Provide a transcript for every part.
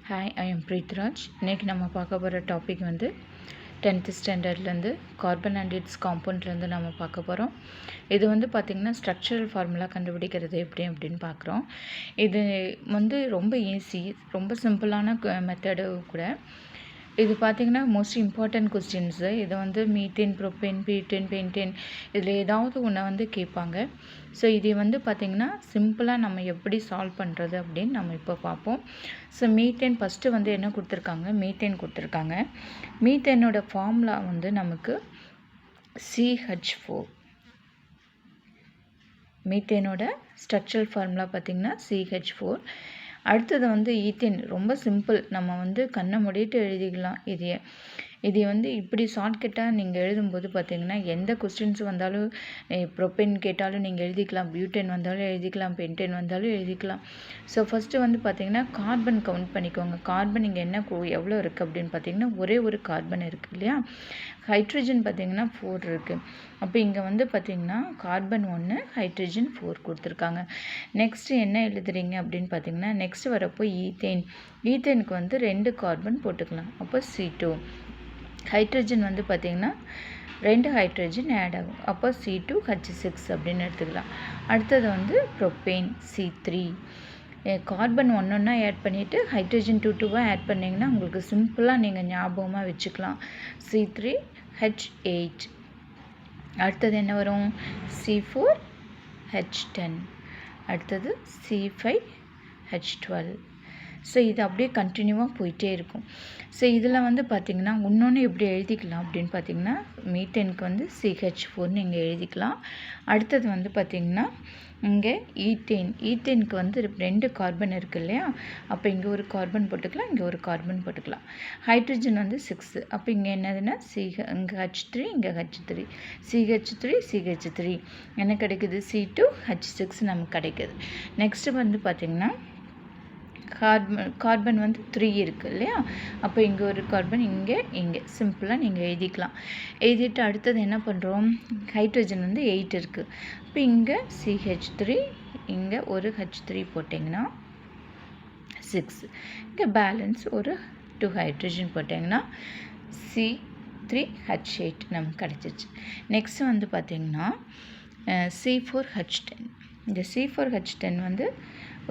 Hi, I am பிரீத்ராஜ். இன்றைக்கி நம்ம பார்க்க போகிற டாபிக் வந்து 10th ஸ்டாண்டர்ட்லேருந்து கார்பன் அண்ட் இட்ஸ் காம்பவுண்ட்லேருந்து நம்ம பார்க்க போகிறோம். இது வந்து பார்த்திங்கன்னா ஸ்ட்ரக்சரல் ஃபார்முலா கண்டுபிடிக்கிறது எப்படி அப்படின்னு பார்க்குறோம். இது வந்து ரொம்ப ஈஸி, ரொம்ப சிம்பிளான மெத்தடு கூட. இது பார்த்திங்கன்னா மோஸ்ட் இம்பார்ட்டன்ட் கொஸ்டின்ஸு. இது வந்து மீத்தேன், ப்ரோப்பேன், பீட்டேன், பென்டேன் இதில் ஏதாவது ஒன்று வந்து கேட்பாங்க. ஸோ இது வந்து பார்த்திங்கன்னா சிம்பிளாக நம்ம எப்படி சால்வ் பண்ணுறது அப்படின்னு நம்ம இப்போ பார்ப்போம். ஸோ மீத்தேன் ஃபஸ்ட்டு வந்து என்ன கொடுத்துருக்காங்க, மீத்தேன் கொடுத்துருக்காங்க. மீத்தேனோட ஃபார்முலா வந்து நமக்கு CH4. மீத்தேனோட ஸ்ட்ரக்சரல் ஃபார்முலா பார்த்திங்கன்னா CH4. அடுத்தது வந்து ஈத்தேன். ரொம்ப சிம்பிள், நம்ம வந்து கண்ணை மூடிட்டு எழுதிக்கலாம். இது வந்து இப்படி ஷார்ட்கட்டாக நீங்கள் எழுதும்போது பார்த்தீங்கன்னா எந்த கொஸ்டின்ஸ் வந்தாலும், ப்ரோப்பேன் கேட்டாலும் நீங்கள் எழுதிக்கலாம், பியூட்டேன் வந்தாலும் எழுதிக்கலாம், பென்டேன் வந்தாலும் எழுதிக்கலாம். ஸோ ஃபஸ்ட்டு வந்து பார்த்தீங்கன்னா கார்பன் கவுண்ட் பண்ணிக்கோங்க. கார்பன் இங்கே என்ன எவ்வளோ இருக்குது அப்படின்னு பார்த்தீங்கன்னா ஒரே ஒரு கார்பன் இருக்குது இல்லையா. ஹைட்ரஜன் பார்த்தீங்கன்னா 4 இருக்குது. அப்போ இங்கே வந்து பார்த்தீங்கன்னா கார்பன் 1, ஹைட்ரஜன் 4 கொடுத்துருக்காங்க. நெக்ஸ்ட்டு என்ன எழுதுறீங்க அப்படின்னு பார்த்தீங்கன்னா நெக்ஸ்ட் வரப்போ ஈத்தேன். ஈத்தேனுக்கு வந்து 2 கார்பன் போட்டுக்கலாம். அப்போ C2. ஹைட்ரஜன் வந்து பார்த்திங்கன்னா 2 ஹைட்ரஜன் ஆட் ஆகும். அப்போ C2H6 அப்படின்னு எடுத்துக்கலாம். அடுத்தது வந்து ப்ரோப்பேன் C3. கார்பன் ஒன்றா ஆட் பண்ணிவிட்டு ஹைட்ரஜன் 2 ஆட் பண்ணிங்கன்னா உங்களுக்கு சிம்பிளாக நீங்கள் ஞாபகமாக வச்சுக்கலாம். C3H8. அடுத்தது என்ன வரும், C4H10. அடுத்தது C5H12. ஸோ இது அப்படியே கண்டினியூவாக போயிட்டே இருக்கும். ஸோ இதில் வந்து பார்த்திங்கன்னா இன்னொன்று எப்படி எழுதிக்கலாம் அப்படின்னு பார்த்திங்கன்னா மீத்தேனுக்கு வந்து CH4 நீங்கள் எழுதிக்கலாம். அடுத்தது வந்து பார்த்திங்கன்னா இங்கே ஈத்தேனுக்கு வந்து 2 கார்பன் இருக்குது இல்லையா. அப்போ இங்கே ஒரு கார்பன் போட்டுக்கலாம், இங்கே ஒரு கார்பன் போட்டுக்கலாம். ஹைட்ரஜன் வந்து 6. அப்போ இங்கே என்னதுன்னா இங்கே H3, இங்கே H3, CH3 என்ன கிடைக்குது, C2H6 நமக்கு கிடைக்குது. நெக்ஸ்ட்டு வந்து பார்த்திங்கன்னா கார்பன் வந்து 3 இருக்குது இல்லையா. அப்போ இங்கே ஒரு கார்பன், இங்கே சிம்பிளாக நீங்கள் எழுதிக்கலாம். எழுதிட்டு அடுத்தது என்ன பண்ணுறோம், ஹைட்ரஜன் வந்து 8 இருக்குது. இப்போ இங்கே CH3, இங்கே ஒரு H3 போட்டிங்கன்னா 6. இங்கே பேலன்ஸ் ஒரு 2 ஹைட்ரஜன் போட்டிங்கன்னா C3H8 நமக்கு கிடச்சிச்சு. நெக்ஸ்ட்டு வந்து பார்த்திங்கன்னா C4H10. இந்த C4H10 வந்து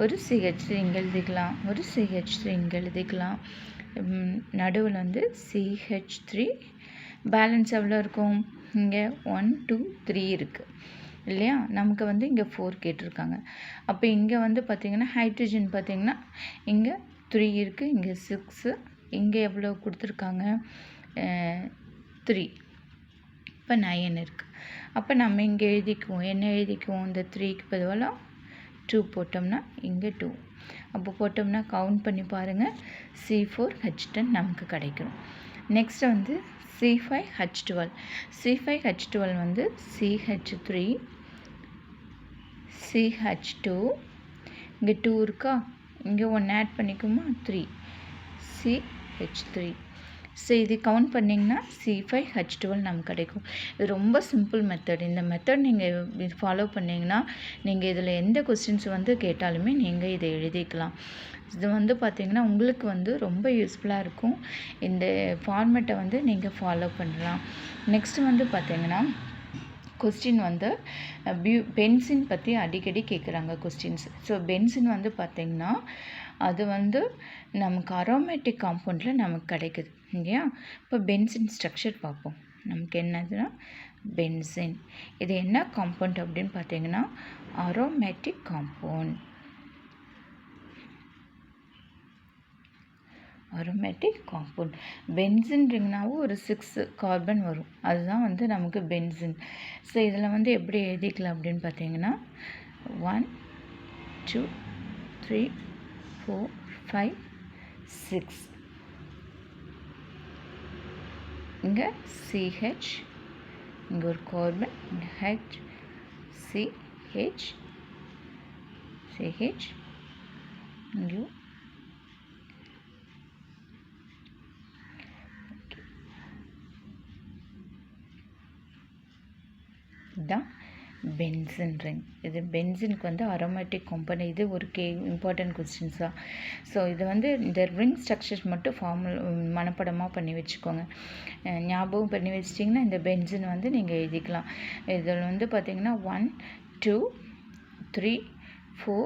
ஒரு CH3 இங்கே எழுதிக்கலாம், ஒரு CH3 இங்கே எழுதிக்கலாம். நடுவில் வந்து CH3. பேலன்ஸ் எவ்வளோ இருக்கும், இங்கே 1 2 3 இருக்குது இல்லையா. நமக்கு வந்து இங்கே 4 கேட்டிருக்காங்க. அப்போ இங்கே வந்து பார்த்திங்கன்னா ஹைட்ரஜன் பார்த்திங்கன்னா இங்கே 3 இருக்குது, இங்கே 6, இங்கே எவ்வளோ கொடுத்துருக்காங்க 3. இப்போ 9 இருக்குது. அப்போ நம்ம இங்கே எழுதிக்குவோம், என்ன எழுதிக்குவோம், இந்த 3க்கு பதிலாக 2 போட்டோம்னா இங்கே 2. அப்போ போட்டோம்னா கவுண்ட் பண்ணி பாருங்கள், C4H10 நமக்கு கிடைக்கும். நெக்ஸ்ட்டு வந்து C5H12. C5H12 வந்து CH3, CH2, இங்கே 2 இருக்கா, இங்கே 1 ஆட் பண்ணிக்குமா 3, CH3. ஸோ இது கவுண்ட் பண்ணிங்கன்னா C5H12 நமக்கு கிடைக்கும். இது ரொம்ப சிம்பிள் மெத்தட். இந்த மெத்தட் நீங்கள் ஃபாலோ பண்ணிங்கன்னா நீங்கள் இதில் எந்த கொஸ்டின்ஸ் வந்து கேட்டாலுமே நீங்கள் இதை எழுதிக்கலாம். இது வந்து பார்த்திங்கன்னா உங்களுக்கு வந்து ரொம்ப யூஸ்ஃபுல்லாக இருக்கும். இந்த ஃபார்மேட்டை வந்து நீங்கள் ஃபாலோ பண்ணலாம். நெக்ஸ்ட்டு வந்து பார்த்திங்கன்னா கொஸ்டின் வந்து பென்சின் பற்றி அடிக்கடி கேட்குறாங்க கொஸ்டின்ஸ். ஸோ பென்சின் வந்து பார்த்திங்கன்னா அது வந்து நமக்கு அரோமேட்டிக் காம்பவுண்டில் நமக்கு கிடைக்குது இல்லையா. இப்போ பென்சின் ஸ்ட்ரக்சர் பார்ப்போம். நமக்கு என்னதுன்னா பென்சின், இது என்ன காம்பவுண்ட் அப்படின்னு பார்த்தீங்கன்னா அரோமேட்டிக் காம்பவுண்ட். Aromatic compound. பென்சின்றிங்கனாவும் ஒரு 6 கார்பன் வரும், அதுதான் வந்து நமக்கு பென்சின். ஸோ இதில் வந்து எப்படி எழுதிக்கலாம் அப்படின்னு பார்த்தீங்கன்னா 1 2 3 4 5 6. இங்கே CH, இங்கே ஒரு கார்பன், இங்கே H, CH, இங்கே இதுதான் பென்சின் ரிங். இது பென்சினுக்கு வந்து அரோமேட்டிக் காம்பவுண்ட். இது ஒரு இம்பார்ட்டன்ட் கொஸ்டின்ஸ் தான். ஸோ இது வந்து இந்த ரிங் ஸ்ட்ரக்சர்ஸ் மட்டும் மனப்படமாக பண்ணி வச்சுக்கோங்க. ஞாபகம் பண்ணி வச்சிட்டிங்கன்னா இந்த பென்சின் வந்து நீங்கள் எழுதிக்கலாம். இதில் வந்து பார்த்திங்கன்னா 1 2 3 4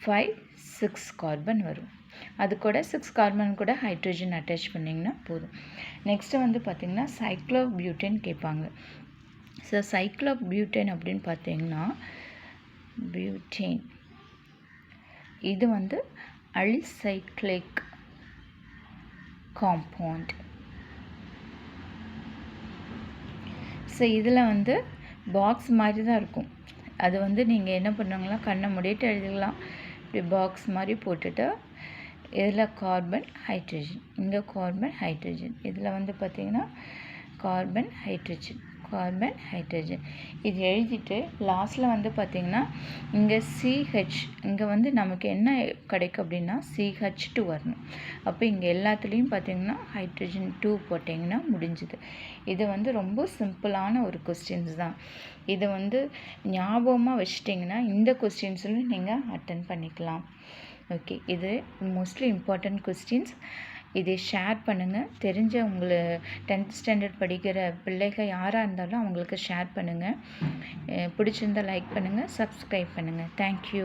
5 6 கார்பன் வரும். அது கூட 6 கார்பன் கூட ஹைட்ரஜன் அட்டாச் பண்ணிங்கன்னா போதும். நெக்ஸ்ட்டு வந்து பார்த்திங்கன்னா சைக்ளோபியூட்டேன் கேட்பாங்க. ஸோ சைக்ளோபியூட்டேன் அப்படின்னு பார்த்தீங்கன்னா பியூட்டேன் இது வந்து அலிசைக்ளிக் காம்பவுண்ட். ஸோ இதில் வந்து பாக்ஸ் மாதிரி தான் இருக்கும். அது வந்து நீங்கள் என்ன பண்ணுவாங்களா, கண்ணை மூடிட்டு எழுதிக்கலாம். இப்படி பாக்ஸ் மாதிரி போட்டுட்டு இதில் கார்பன் ஹைட்ரஜன், இங்கே கார்பன் ஹைட்ரஜன், இதில் வந்து பார்த்திங்கன்னா கார்பன் ஹைட்ரஜன் கார்பன் ஹைட்ரஜன் இது எழுதிட்டு லாஸ்ட்டில் வந்து பார்த்திங்கன்னா இங்கே CH, இங்கே வந்து நமக்கு என்ன கிடைக்கும் அப்படின்னா CH2 வரணும். அப்போ இங்கே எல்லாத்துலேயும் பார்த்திங்கன்னா ஹைட்ரஜன் 2 போட்டிங்கன்னா முடிஞ்சுது. இது வந்து ரொம்ப சிம்பிளான ஒரு கொஸ்டின்ஸ் தான். இது வந்து ஞாபகமாக வச்சிட்டிங்கன்னா இந்த கொஸ்டின்ஸில் நீங்கள் அட்டன் பண்ணிக்கலாம். ஓகே, இது மோஸ்ட்லி இம்பார்ட்டன்ட் கொஸ்டின்ஸ். இதை ஷேர் பண்ணுங்கள். தெரிஞ்ச உங்களை 10th ஸ்டாண்டர்ட் படிக்கிற பிள்ளைகள் யாராக இருந்தாலும் அவங்களுக்கு ஷேர் பண்ணுங்கள். பிடிச்சிருந்தால் லைக் பண்ணுங்கள், சப்ஸ்கிரைப் பண்ணுங்கள். தேங்க்யூ.